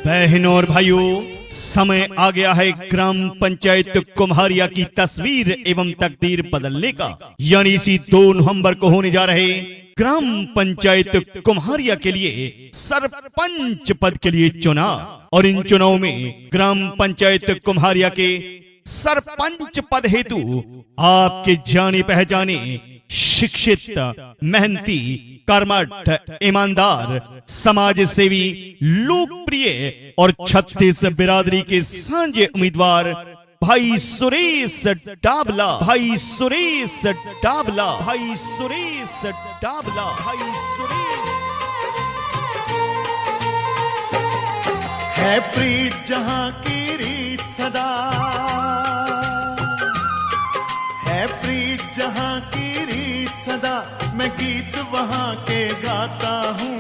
बहनों और भाइयों, समय आ गया है ग्राम पंचायत कुम्हारिया की तस्वीर एवं तकदीर बदलने का। यानी इसी 2 नवंबर को होने जा रहे ग्राम पंचायत कुम्हारिया के लिए सरपंच पद के लिए चुनाव। और इन चुनाव में ग्राम पंचायत कुम्हारिया के सरपंच पद हेतु आपके जाने पहचाने शिक्षित, मेहनती, कर्मठ, ईमानदार, समाज सेवी, लोकप्रिय और 36 बिरादरी के सांझे उम्मीदवार भाई सुरेश डाबला, भाई सुरेश डाबला, भाई सुरेश डाबला, भाई सुरेश। है प्रीत जहां की रीत सदा, है प्रीत जहां की रीत सदा, मैं गीत वहां के गाता हूँ।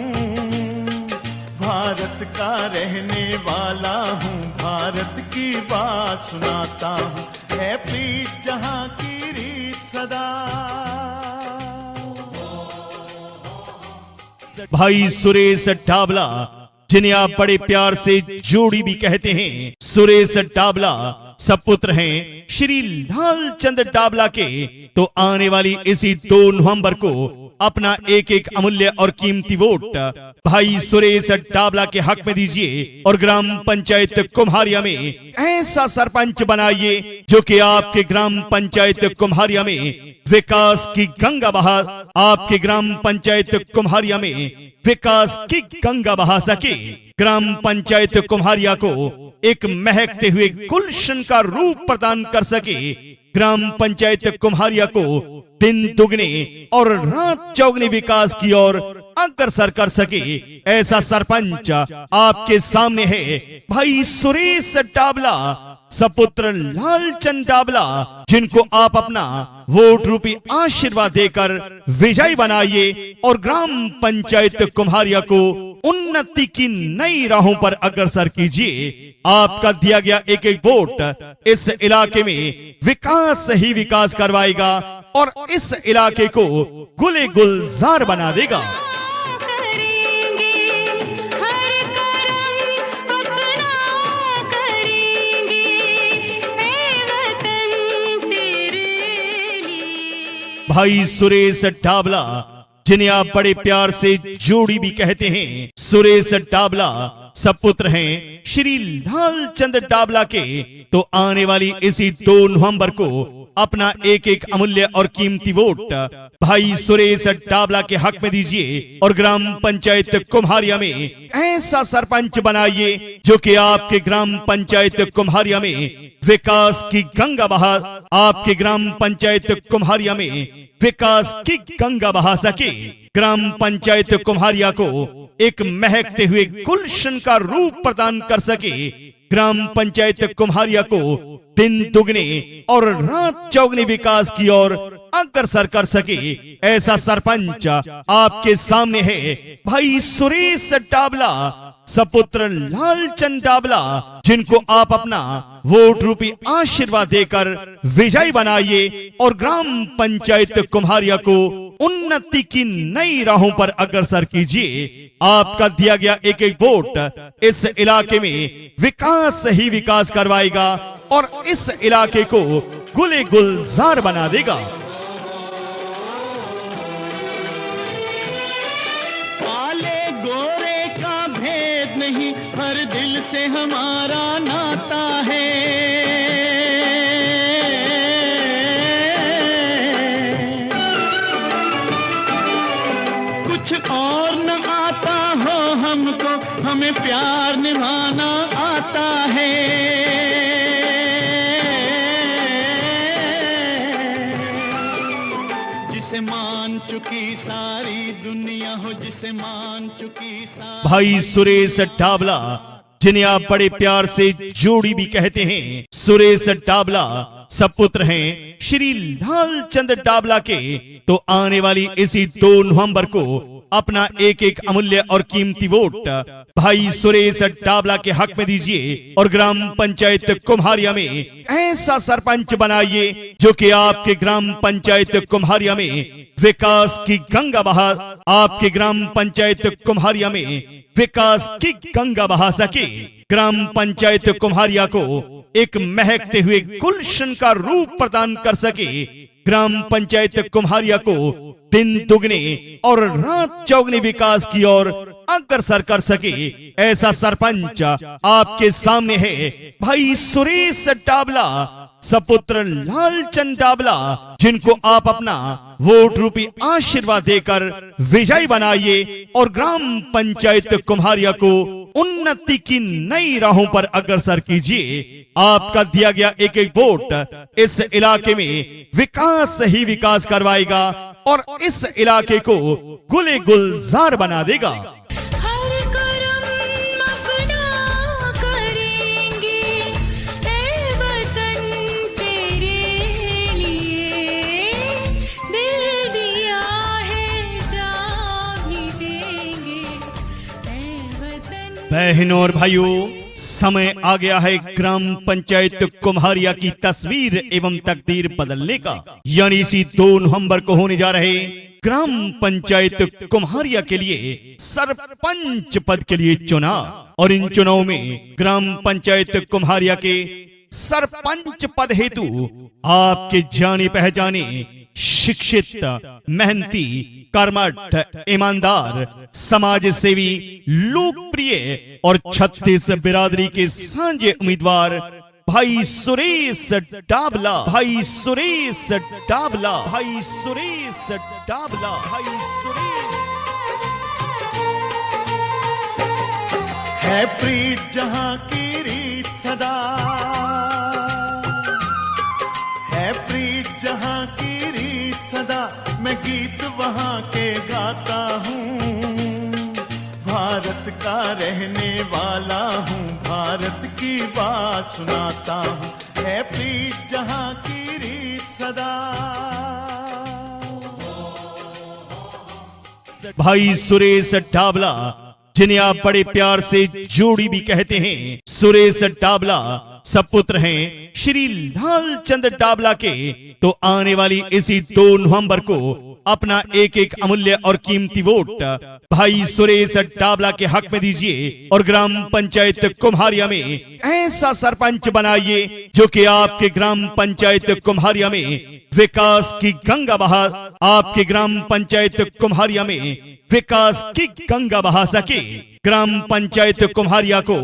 भारत का रहने वाला हूँ, भारत की बात सुनाता हूँ। है प्रीत जहां की रीत सदा। भाई सुरेश डाबला, जिन्हें आप बड़े प्यार से जोड़ी भी कहते हैं, सुरेश डाबला सपुत्र हैं श्री लालचंद डाबला के। तो आने वाली इसी 2 नवंबर को अपना एक एक अमूल्य और कीमती वोट भाई सुरेश डाबला के हक में दीजिए और ग्राम पंचायत कुम्हारिया में ऐसा सरपंच बनाइए जो कि आपके ग्राम पंचायत कुम्हारिया में विकास की गंगा बहा, आपके ग्राम पंचायत कुम्हारिया में विकास की गंगा बहा सके। ग्राम पंचायत कुम्हारिया को एक महकते हुए गुलशन का रूप प्रदान कर सके। ग्राम पंचायत कुम्हारिया को दिन दुगने और रात चौगने विकास की ओर अग्रसर कर सके, ऐसा सरपंच आपके सामने है भाई सुरेश डाबला सपुत्र लालचंद डाबला, जिनको आप अपना वोट रूपी आशीर्वाद देकर विजयी बनाइए और ग्राम पंचायत कुम्हारिया को उन्नति की नई राहों पर अग्रसर कीजिए। आपका दिया गया एक एक वोट इस इलाके में विकास ही विकास करवाएगा और इस इलाके को गुले गुलजार बना देगा। भाई सुरेश डाबला, जिन्हें आप बड़े प्यार से जोड़ी भी कहते हैं, सुरेश डाबला सपुत्र हैं श्री लालचंद डाबला के। तो आने वाली इसी 2 नवंबर को अपना एक एक अमूल्य और कीमती वोट भाई सुरेश डाबला के हक में दीजिए और ग्राम पंचायत कुम्हारिया में ऐसा सरपंच बनाइए जो कि आपके ग्राम पंचायत कुम्हारिया में विकास की गंगा बहा, आपके ग्राम पंचायत कुम्हारिया में विकास की गंगा बहा सके। ग्राम पंचायत कुम्हारिया को एक महकते हुए गुलशन का रूप प्रदान कर सके। ग्राम पंचायत कुम्हारिया को दिन दुगने और रात चौगने विकास की ओर अग्रसर कर सके, ऐसा सरपंच आपके सामने है भाई सुरेश डाबला सपुत्र लालचंद डाबला, जिनको आप अपना वोट रूपी आशीर्वाद देकर विजयी बनाइए और ग्राम पंचायत कुम्हारिया को उन्नति की नई राहों पर अग्रसर कीजिए। आपका दिया गया एक एक वोट इस इलाके में विकास ही विकास करवाएगा और इस इलाके को गुले गुलजार बना देगा। नहीं, हर दिल से हमारा नाता है। कुछ और न आता हो हमको, हमें प्यार निभाना आता है। जिसे मान चुकी सारी दुनिया हो, जिसे मान चुकी सारी। भाई सुरेश डाबला, जिन्हें आप बड़े प्यार से जोड़ी भी कहते हैं, सुरेश डाबला सपुत्र हैं श्री लालचंद डाबला के। तो आने वाली इसी 2 नवंबर को अपना एक एक अमूल्य और कीमती वोट भाई सुरेश डाबला के हक में दीजिए और ग्राम पंचायत कुम्हारिया में ऐसा सरपंच बनाइए जो कि आपके ग्राम पंचायत कुम्हारिया में विकास की गंगा बहा, आपके ग्राम पंचायत कुम्हारिया में विकास की गंगा बहा सके। ग्राम पंचायत कुम्हारिया को एक महकते हुए गुलशन का रूप प्रदान कर सके। ग्राम पंचायत कुम्हारिया को दिन दुगने और रात चौगने विकास की ओर अग्रसर कर सके। ऐसा सरपंच आपके सामने है भाई सुरेश डाबला सपुत्र लालचंद डाबला, जिनको आप अपना वोट रूपी आशीर्वाद देकर विजयी बनाइए और ग्राम पंचायत कुम्हारिया को उन्नति की नई राहों पर अग्रसर कीजिए। आपका दिया गया एक एक वोट इस इलाके में विकास ही विकास करवाएगा और इस इलाके को गुले गुलजार बना देगा। हर करम अपना करेंगे ऐ वतन तेरे लिए, दिल दिया है जा भी देंगे ऐ वतन। बहनों और भाइयों, समय आ गया है ग्राम पंचायत कुम्हारिया की तस्वीर एवं तकदीर बदलने का। यानी इसी 2 नवंबर को होने जा रहे ग्राम पंचायत कुम्हारिया के लिए सरपंच पद के लिए चुनाव। और इन चुनाव में ग्राम पंचायत कुम्हारिया के सरपंच पद हेतु आपके जाने पहचाने शिक्षित, मेहनती, कर्मठ, ईमानदार, समाज सेवी, लोकप्रिय और 36 बिरादरी के सांझे उम्मीदवार भाई सुरेश डाबला, भाई सुरेश डाबला, भाई सुरेश डाबला, भाई सुरेश। है प्रीत जहां की रीत सदा, है प्रीत जहां की रीत सदा, मैं गीत वहां के गाता हूँ। भारत का रहने वाला हूँ, भारत की बात सुनाता हूँ। है प्रीत जहां की रीत सदा। भाई सुरेश डाबला, जिन्हें आप बड़े प्यार से जोड़ी भी कहते हैं, सुरेश डाबला सपुत्र हैं श्री लालचंद डाबला के। तो आने वाली इसी 2 नवंबर को अपना एक एक अमूल्य और कीमती वोट भाई सुरेश डाबला के हक में दीजिए और ग्राम पंचायत कुम्हारिया में ऐसा सरपंच बनाइए जो कि आपके ग्राम पंचायत कुम्हारिया में विकास की गंगा बहा, आपके ग्राम पंचायत कुम्हारिया में विकास की गंगा बहा सके। ग्राम पंचायत कुम्हारिया को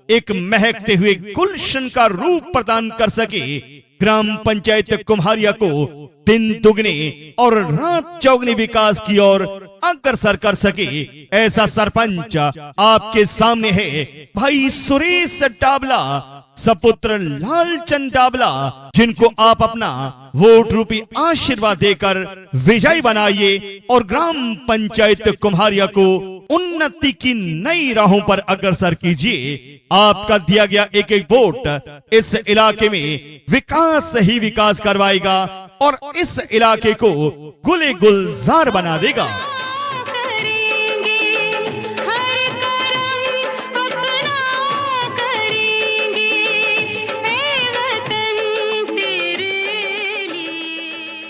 एक महकते हुए गुलशन का रूप प्रदान कर सके। ग्राम पंचायत कुम्हारिया को दिन दुगने और रात चौगने विकास की ओर अग्रसर कर सके। ऐसा सरपंच आपके सामने है भाई सुरेश डाबला सपुत्र लालचंद डाबला, जिनको आप अपना वोट रूपी आशीर्वाद देकर विजयी बनाइए और ग्राम पंचायत कुम्हारिया को उन्नति की नई राहों पर अग्रसर कीजिए। आपका दिया गया एक एक वोट इस इलाके में विकास ही विकास करवाएगा और इस इलाके को गुले गुलजार बना देगा।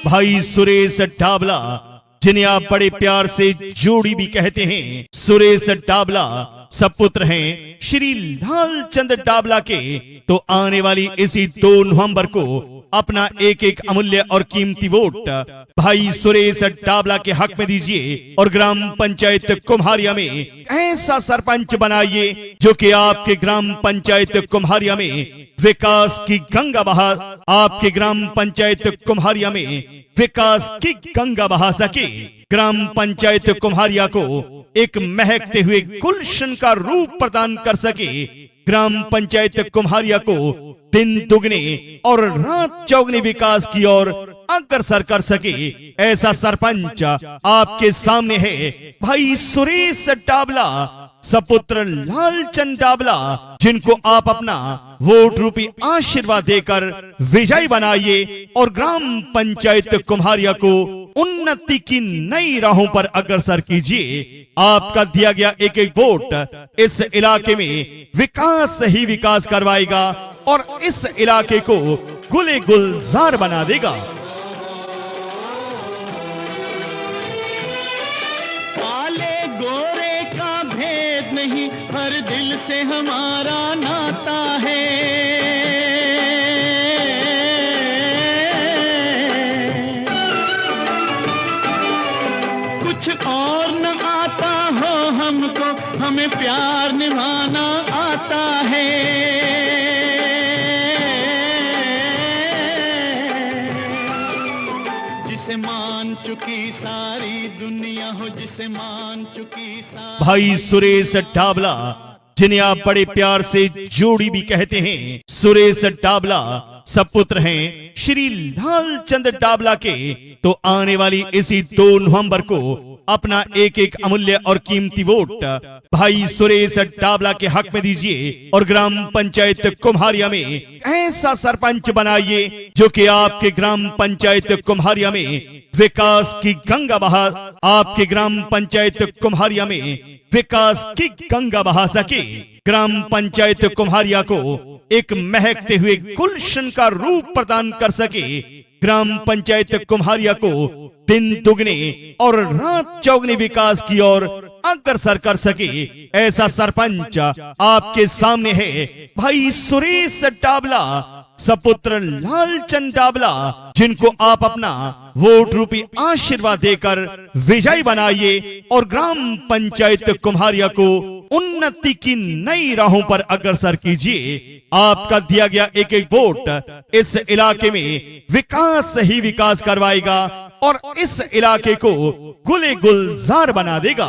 भाई सुरेश डाबला, जिन्हें आप बड़े प्यार से जोड़ी भी कहते हैं, सुरेश डाबला सपुत्र हैं श्री लालचंद डाबला के। तो आने वाली इसी 2 नवंबर को अपना एक एक अमूल्य और कीमती वोट भाई सुरेश डाबला के हक में दीजिए और ग्राम पंचायत कुम्हारिया में ऐसा सरपंच बनाइए जो कि आपके ग्राम पंचायत कुम्हारिया में विकास की गंगा बहा, आपके ग्राम पंचायत कुम्हारिया में विकास की गंगा बहा सके। ग्राम पंचायत कुम्हारिया को एक महकते हुए गुलशन का रूप प्रदान कर सके। ग्राम पंचायत कुम्हारिया को दिन दुगने और रात चौगने विकास की ओर अग्रसर कर सके। ऐसा सरपंच आपके सामने है भाई सुरेश डाबला सपुत्र लालचंद डाबला, जिनको आप अपना वोट रूपी आशीर्वाद देकर विजयी बनाइए और ग्राम पंचायत कुम्हारिया को उन्नति की नई राहों पर अग्रसर कीजिए। आपका दिया गया एक एक वोट इस इलाके में विकास ही विकास करवाएगा और इस इलाके को गुले गुलजार बना देगा। काले गोरे का भेद नहीं, हर दिल से हमारा नाता है। कुछ और न आता हो हमको, हमें प्यार निभाना आता है। जिसे मान चुकी सारी दुनिया हो, जिसे मान चुकी सारी। भाई सुरेश डाबला, जिन्हें आप बड़े प्यार से जोड़ी भी कहते हैं, सुरेश डाबला सपुत्र हैं श्री लालचंद डाबला के। तो आने वाली इसी 2 नवंबर को अपना एक एक अमूल्य और कीमती वोट भाई सुरेश डाबला के हक में दीजिए और ग्राम पंचायत कुम्हारिया में ऐसा सरपंच बनाइए जो कि आपके ग्राम पंचायत कुम्हारिया में विकास की गंगा बहा, आपके ग्राम पंचायत कुम्हारिया में विकास की गंगा बहा सके। ग्राम पंचायत कुम्हारिया को एक महकते हुए गुलशन का रूप प्रदान कर सके। ग्राम पंचायत कुम्हारिया को दिन दुगने और रात चौगने विकास की ओर अग्रसर कर सके। ऐसा सरपंच आपके सामने है भाई सुरेश डाबला, सपुत्र लालचंद डाबला, जिनको आप अपना वोट रूपी आशीर्वाद देकर विजयी बनाइए और ग्राम पंचायत कुम्हारिया को उन्नति की नई राहों पर अग्रसर कीजिए। आपका दिया गया एक एक वोट इस इलाके में विकास ही विकास करवाएगा और इस इलाके को गुले गुलजार बना देगा।